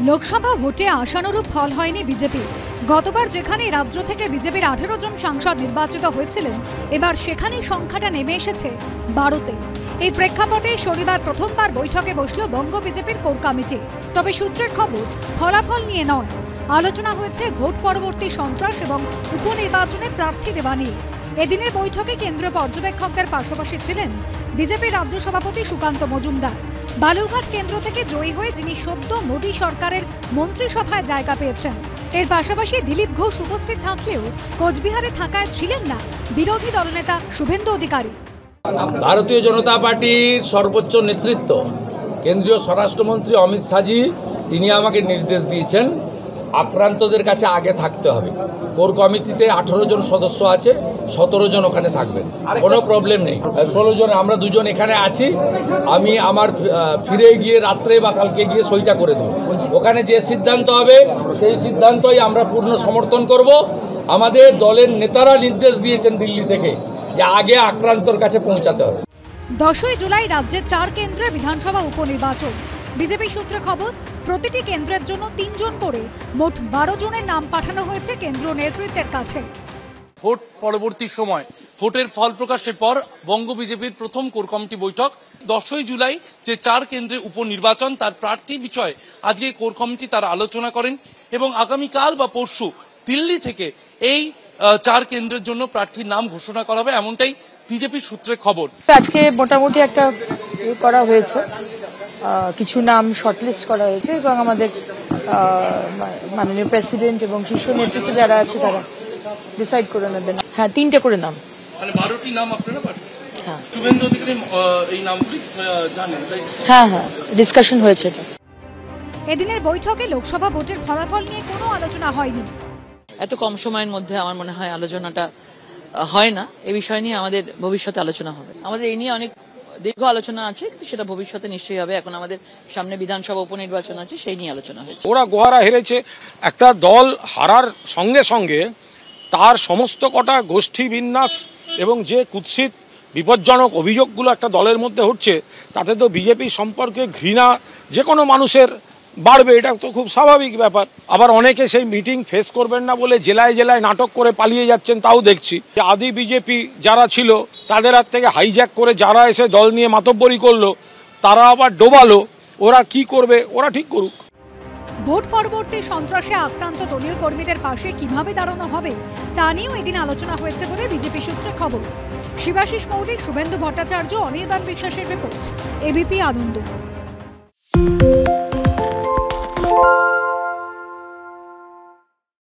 লোকসভা ভোটে আশানুরূপ ফল হয়নি বিজেপি। গতবার যেখানে রাজ্য থেকে বিজেপির 18 জন সাংসদ নির্বাচিত হয়েছিলেন, এবার সেখানেই সংখ্যাটা নেমে এসেছে 12তে। এই প্রেক্ষাপটে শনিবার প্রথমবার বৈঠকে বসল বঙ্গ বিজেপির কোর কমিটি। তবে সূত্রের খবর, ফলাফল নিয়ে নয়, আলোচনা হয়েছে ভোট পরবর্তী সন্ত্রাস এবং উপনির্বাচনে প্রার্থী দেওয়া নিয়ে। এদিনের বৈঠকে কেন্দ্রীয় পর্যবেক্ষকদের পাশাপাশি ছিলেন বিজেপির রাজ্য সভাপতি সুকান্ত মজুমদার। বালুরঘাট কেন্দ্র থেকে জয়ী হয়ে যিনি সদ্য মোদী সরকারের মন্ত্রিসভায় জায়গা পেয়েছেন। এর পাশাপাশি দিলীপ ঘোষ উপস্থিত থাকলেও কোচবিহারে থাকায় ছিলেন না বিরোধী দলনেতা শুভেন্দু অধিকারী। ভারতীয় জনতা পার্টির সর্বোচ্চ নেতৃত্ব কেন্দ্রীয় স্বরাষ্ট্রমন্ত্রী অমিত শাহজি তিনি আমাকে নির্দেশ দিয়েছেন আক্রান্তদের কাছে আগে থাকতে হবে। কোর কমিটিতে 18 জন সদস্য আছে, 17 জন ওখানে থাকবেন, কোনো প্রবলেম নেই। 16 জন, আমরা 2 জন এখানে আছি। আমি আমার ফিরে গিয়ে রাত্রে বা কালকে গিয়ে সইটা করে দেবো। ওখানে যে সিদ্ধান্ত হবে সেই সিদ্ধান্তই আমরা পূর্ণ সমর্থন করব। আমাদের দলের নেতারা নির্দেশ দিয়েছেন দিল্লি থেকে যে আগে আক্রান্তর কাছে পৌঁছাতে হবে। 10ই জুলাই রাজ্যে 4 কেন্দ্রে বিধানসভা উপনির্বাচন। বিজেপি সূত্রে খবর, প্রতিটি কেন্দ্রের জন্য 3 জন করে মোট 12 জনের নাম পাঠানো হয়েছে কেন্দ্রীয় নেতৃত্বের কাছে। ভোট পরবর্তী সময় ভোটের ফল প্রকাশের পর বঙ্গ বিজেপির প্রথম কোর কমিটি বৈঠক। 10ই জুলাই যে 4 কেন্দ্রে উপনির্বাচন তার প্রার্থী বিষয়ে আজকে কোর কমিটি তারা আলোচনা করেন এবং আগামীকাল বা পরশু দিল্লি থেকে এই 4 কেন্দ্রের জন্য প্রার্থীর নাম ঘোষণা করা হবে, এমনটাই বিজেপির সূত্রে খবর। আজকে মোটামুটি একটা করা হয়েছে, কিছু নাম শর্টলিস্ট করা হয়েছে এবং আমাদের মাননীয় প্রেসিডেন্ট এবং শীর্ষ নেতৃত্ব যারা আছে তারা ডিসাইড করে নেবেন। হ্যাঁ, 3টে করে নাম, মানে 12টি নাম আপনারা পাঠিয়েছেন। হ্যাঁ, শুভেন্দু অধিকারী এই নামগুলি জানেন? হ্যাঁ, ডিসকাশন হয়েছে এটা। এদিনের বৈঠকে লোকসভা ভোটের ফলাফল নিয়ে কোনো আলোচনা হয়নি। এত কম সময়ের মধ্যে আমার মনে হয় আলোচনাটা হয় না। এই বিষয় নিয়ে আমাদের ভবিষ্যতে আলোচনা হবে। আমাদের এই নিয়ে অনেক দীর্ঘ আলোচনা আছে, কিন্তু সেটা ভবিষ্যতে নিশ্চয়ই হবে। এখন আমাদের সামনে বিধানসভা উপনির্বাচন আছে, সেই নিয়ে আলোচনা হয়েছে। ওরা গোহারা হেরেছে। একটা দল হারার সঙ্গে সঙ্গে তার সমস্ত কটা গোষ্ঠী বিন্যাস এবং যে কুৎসিত বিপজ্জনক অভিযোগগুলো একটা দলের মধ্যে হচ্ছে, তাতে তো বিজেপি সম্পর্কে ঘৃণা যে কোনো মানুষের বাড়বে, এটা তো খুব স্বাভাবিক ব্যাপার। আবার অনেকে সেই মিটিং ফেস করবেন না বলে জেলায় জেলায় নাটক করে পালিয়ে যাচ্ছেন, তাও দেখছি। আদি বিজেপি যারা ছিল তাদের হাত থেকে হাইজ্যাক করে যারা এসে দল নিয়ে মাতব্বরি করলো, তারা আবার ডোবালো। ওরা কি করবে, ওরা ঠিক করুক। ভোট পরবর্তী সন্ত্রাসে আক্রান্ত দলীয় কর্মীদের পাশে কিভাবে দাঁড়ানো হবে তা নিয়েও এদিন আলোচনা হয়েছে বলে বিজেপি সূত্রে খবর। শিবাশিস মৌলিক, শুভেন্দু ভট্টাচার্য, অনির্বাণ বিশ্বাসের রিপোর্ট, এবিপি আনন্দ।